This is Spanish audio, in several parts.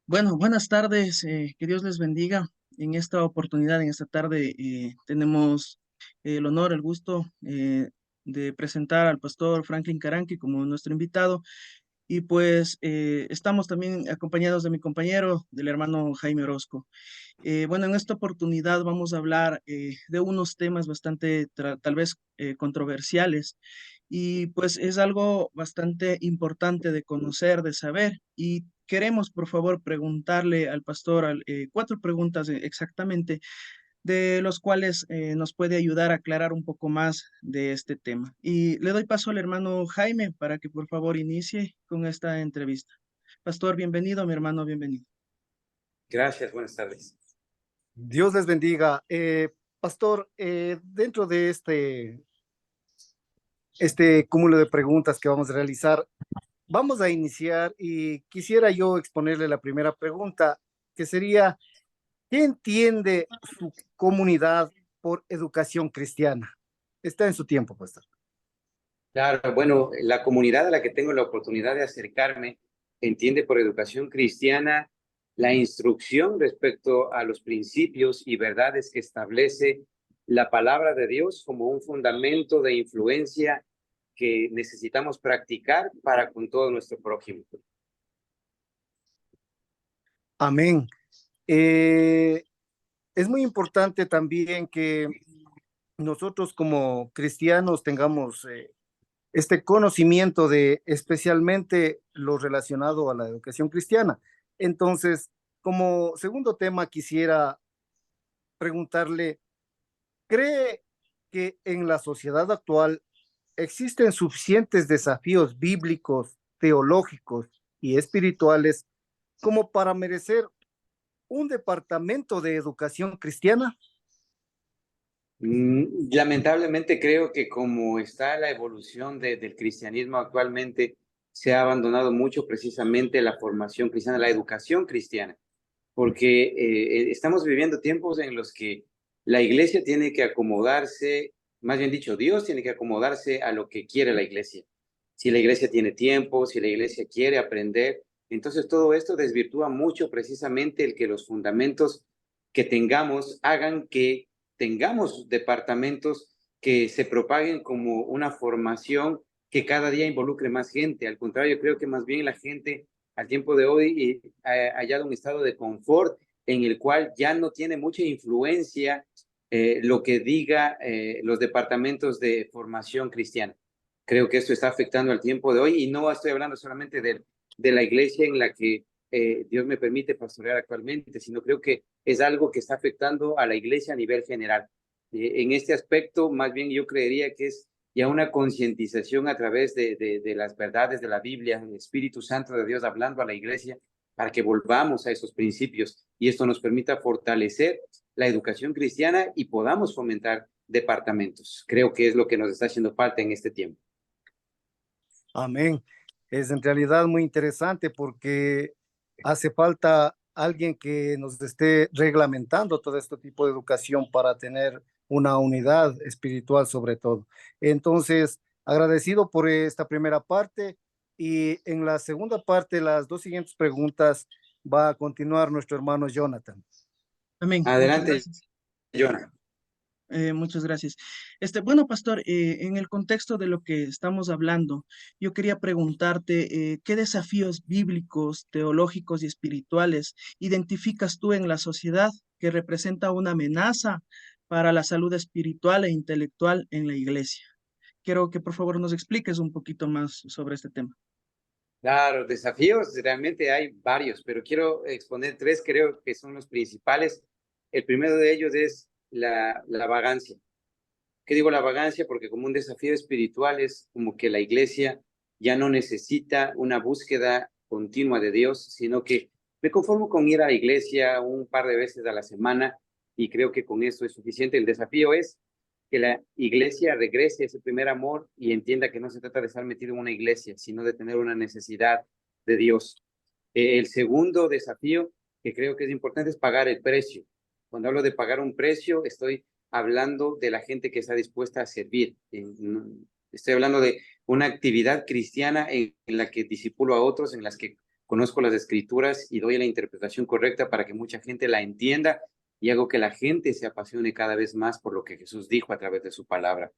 Bueno, buenas tardes, que Dios les bendiga. En esta oportunidad, en esta tarde, tenemos el honor, el gusto de presentar al pastor Franklin Caranqui como nuestro invitado. Y pues estamos también acompañados de mi compañero, del hermano Jaime Orozco. Bueno, en esta oportunidad vamos a hablar de unos temas bastante, tal vez, controversiales, y pues es algo bastante importante de conocer, de saber, y queremos, por favor, preguntarle al pastor cuatro preguntas exactamente, de los cuales nos puede ayudar a aclarar un poco más de este tema. Y le doy paso al hermano Jaime para que por favor inicie con esta entrevista. Pastor, bienvenido, mi hermano, bienvenido. Gracias, buenas tardes. Dios les bendiga. Pastor, dentro de este cúmulo de preguntas que vamos a realizar, vamos a iniciar y quisiera yo exponerle la primera pregunta, que sería, ¿qué entiende su comunidad por educación cristiana? Está en su tiempo, pastor. Claro, bueno, la comunidad a la que tengo la oportunidad de acercarme entiende por educación cristiana la instrucción respecto a los principios y verdades que establece la palabra de Dios como un fundamento de influencia que necesitamos practicar para con todo nuestro prójimo. Amén. Es muy importante también que nosotros como cristianos tengamos este conocimiento de especialmente lo relacionado a la educación cristiana. Entonces, como segundo tema, quisiera preguntarle, ¿cree que en la sociedad actual existen suficientes desafíos bíblicos, teológicos y espirituales como para merecer un departamento de educación cristiana? Lamentablemente creo que como está la evolución del cristianismo actualmente, se ha abandonado mucho precisamente la formación cristiana, la educación cristiana, porque estamos viviendo tiempos en los que la iglesia tiene que acomodarse, más bien dicho, Dios tiene que acomodarse a lo que quiere la iglesia. Si la iglesia tiene tiempo, si la iglesia quiere aprender, entonces todo esto desvirtúa mucho precisamente el que los fundamentos que tengamos hagan que tengamos departamentos que se propaguen como una formación que cada día involucre más gente. Al contrario, creo que más bien la gente al tiempo de hoy ha hallado un estado de confort en el cual ya no tiene mucha influencia lo que diga los departamentos de formación cristiana. Creo que esto está afectando al tiempo de hoy y no estoy hablando solamente de la iglesia en la que Dios me permite pastorear actualmente, sino creo que es algo que está afectando a la iglesia a nivel general. En este aspecto, más bien yo creería que es ya una concientización a través de las verdades de la Biblia, el Espíritu Santo de Dios hablando a la iglesia para que volvamos a esos principios y esto nos permita fortalecer la educación cristiana y podamos fomentar departamentos. Creo que es lo que nos está haciendo falta en este tiempo. Amén. Es en realidad muy interesante porque hace falta alguien que nos esté reglamentando todo este tipo de educación para tener una unidad espiritual sobre todo. Entonces, agradecido por esta primera parte y en la segunda parte, las dos siguientes preguntas va a continuar nuestro hermano Jonathan. Amén. Muchas Adelante, gracias. Jonah. Muchas gracias. Bueno, pastor, en el contexto de lo que estamos hablando, yo quería preguntarte, ¿qué desafíos bíblicos, teológicos y espirituales identificas tú en la sociedad que representa una amenaza para la salud espiritual e intelectual en la iglesia? Quiero que por favor nos expliques un poquito más sobre este tema. Claro, desafíos realmente hay varios, pero quiero exponer tres, creo que son los principales. El primero de ellos es la vagancia. ¿Qué digo la vagancia? Porque como un desafío espiritual es como que la iglesia ya no necesita una búsqueda continua de Dios, sino que me conformo con ir a la iglesia un par de veces a la semana y creo que con eso es suficiente. El desafío es que la iglesia regrese a ese primer amor y entienda que no se trata de estar metido en una iglesia, sino de tener una necesidad de Dios. El segundo desafío que creo que es importante es pagar el precio. Cuando hablo de pagar un precio, estoy hablando de la gente que está dispuesta a servir. Estoy hablando de una actividad cristiana en la que disipulo a otros, en las que conozco las escrituras y doy la interpretación correcta para que mucha gente la entienda y hago que la gente se apasione cada vez más por lo que Jesús dijo a través de su palabra.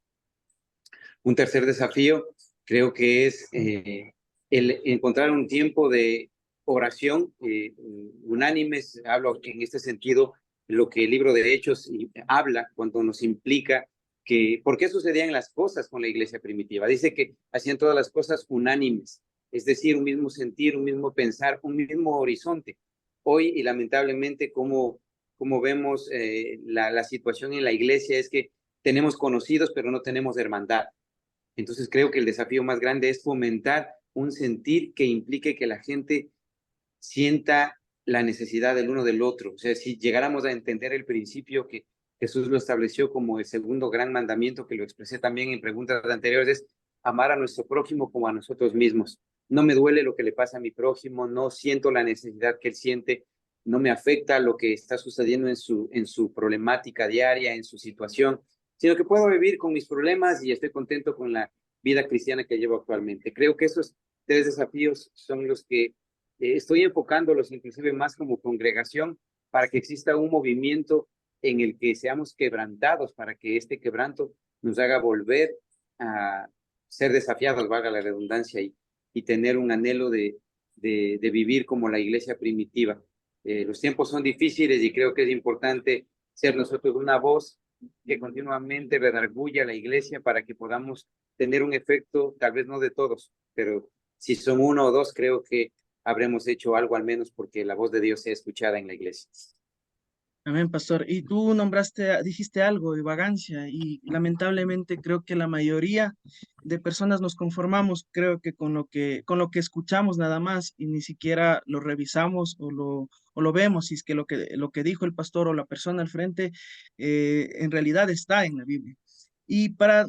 Un tercer desafío creo que es el encontrar un tiempo de oración unánimes. Hablo en este sentido lo que el libro de Hechos habla cuando nos implica que por qué sucedían las cosas con la iglesia primitiva. Dice que hacían todas las cosas unánimes, es decir, un mismo sentir, un mismo pensar, un mismo horizonte. Hoy, y lamentablemente, como vemos la situación en la iglesia es que tenemos conocidos, pero no tenemos hermandad. Entonces creo que el desafío más grande es fomentar un sentir que implique que la gente sienta la necesidad del uno del otro. O sea, si llegáramos a entender el principio que Jesús lo estableció como el segundo gran mandamiento, que lo expresé también en preguntas anteriores, es amar a nuestro prójimo como a nosotros mismos. No me duele lo que le pasa a mi prójimo, no siento la necesidad que él siente, no me afecta lo que está sucediendo en su problemática diaria, en su situación, sino que puedo vivir con mis problemas y estoy contento con la vida cristiana que llevo actualmente. Creo que esos tres desafíos son los que estoy enfocándolos inclusive más como congregación para que exista un movimiento en el que seamos quebrantados, para que este quebranto nos haga volver a ser desafiados, valga la redundancia, y tener un anhelo de vivir como la iglesia primitiva. Los tiempos son difíciles y creo que es importante ser nosotros una voz que continuamente redarguya a la iglesia para que podamos tener un efecto, tal vez no de todos, pero si son uno o dos, creo que habremos hecho algo al menos porque la voz de Dios sea escuchada en la iglesia. Amén, pastor. Y tú dijiste algo de vagancia y lamentablemente creo que la mayoría de personas nos conformamos, creo que con lo que escuchamos nada más y ni siquiera lo revisamos o lo vemos, si es que lo que dijo el pastor o la persona al frente en realidad está en la Biblia. Y para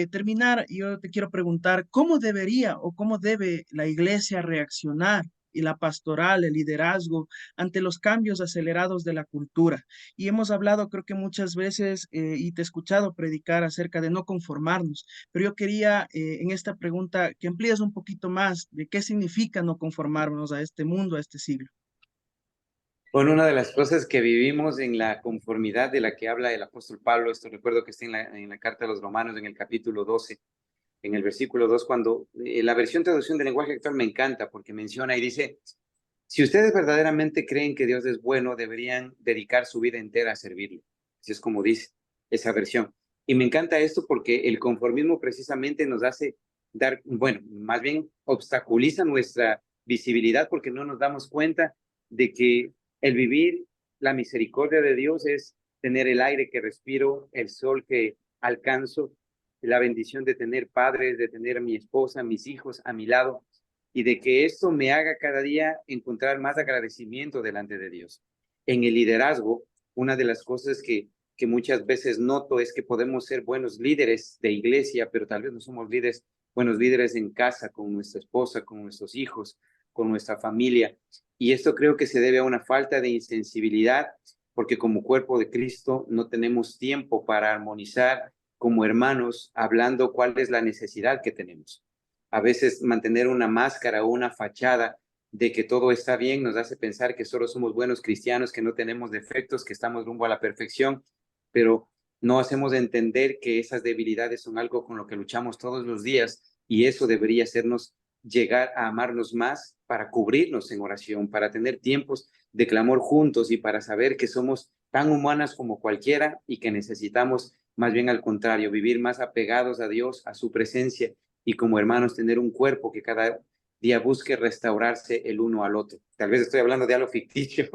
terminar, yo te quiero preguntar, ¿cómo debería o cómo debe la iglesia reaccionar y la pastoral, el liderazgo, ante los cambios acelerados de la cultura? Y hemos hablado, creo que muchas veces, y te he escuchado predicar acerca de no conformarnos, pero yo quería en esta pregunta que amplíes un poquito más de qué significa no conformarnos a este mundo, a este siglo. Bueno, una de las cosas que vivimos en la conformidad de la que habla el apóstol Pablo, esto recuerdo que está en la carta de los Romanos, en el capítulo 12, en el versículo 2, cuando la versión traducción del lenguaje actual me encanta porque menciona y dice, si ustedes verdaderamente creen que Dios es bueno, deberían dedicar su vida entera a servirle. Así es como dice esa versión. Y me encanta esto porque el conformismo precisamente nos hace dar, bueno, más bien obstaculiza nuestra visibilidad porque no nos damos cuenta de que el vivir la misericordia de Dios es tener el aire que respiro, el sol que alcanzo, la bendición de tener padres, de tener a mi esposa, mis hijos a mi lado, y de que esto me haga cada día encontrar más agradecimiento delante de Dios. En el liderazgo, una de las cosas que muchas veces noto es que podemos ser buenos líderes de iglesia, pero tal vez no somos buenos líderes en casa, con nuestra esposa, con nuestros hijos, con nuestra familia. Y esto creo que se debe a una falta de insensibilidad, porque como cuerpo de Cristo no tenemos tiempo para armonizar como hermanos, hablando cuál es la necesidad que tenemos. A veces mantener una máscara o una fachada de que todo está bien nos hace pensar que solo somos buenos cristianos, que no tenemos defectos, que estamos rumbo a la perfección, pero no hacemos entender que esas debilidades son algo con lo que luchamos todos los días y eso debería hacernos llegar a amarnos más para cubrirnos en oración, para tener tiempos de clamor juntos y para saber que somos tan humanas como cualquiera y que necesitamos más bien al contrario, vivir más apegados a Dios, a su presencia y como hermanos tener un cuerpo que cada día busque restaurarse el uno al otro. Tal vez estoy hablando de algo ficticio,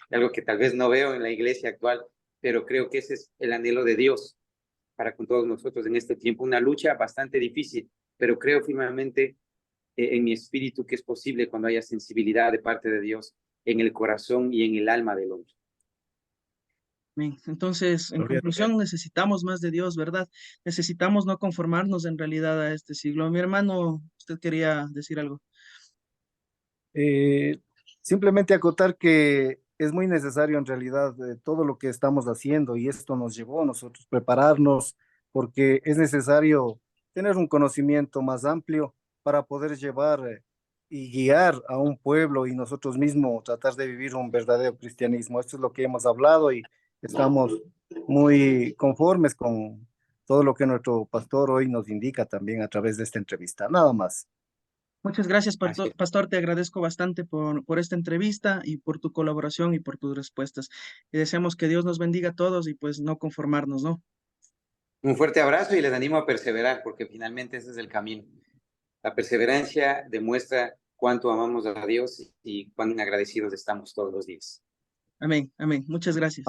de algo que tal vez no veo en la iglesia actual, pero creo que ese es el anhelo de Dios para con todos nosotros en este tiempo. Una lucha bastante difícil, pero creo firmemente en mi espíritu que es posible cuando haya sensibilidad de parte de Dios en el corazón y en el alma del hombre. Amén. Entonces, en conclusión, necesitamos más de Dios, ¿verdad? Necesitamos no conformarnos en realidad a este siglo. Mi hermano, usted quería decir algo. Simplemente acotar que es muy necesario en realidad todo lo que estamos haciendo y esto nos llevó a nosotros prepararnos porque es necesario tener un conocimiento más amplio para poder llevar y guiar a un pueblo y nosotros mismos tratar de vivir un verdadero cristianismo. Esto es lo que hemos hablado y estamos muy conformes con todo lo que nuestro pastor hoy nos indica también a través de esta entrevista. Nada más. Muchas gracias, Así es. Pastor. Te agradezco bastante por esta entrevista y por tu colaboración y por tus respuestas. Y deseamos que Dios nos bendiga a todos y pues no conformarnos, ¿no? Un fuerte abrazo y les animo a perseverar, porque finalmente ese es el camino. La perseverancia demuestra cuánto amamos a Dios y cuán agradecidos estamos todos los días. Amén, amén. Muchas gracias.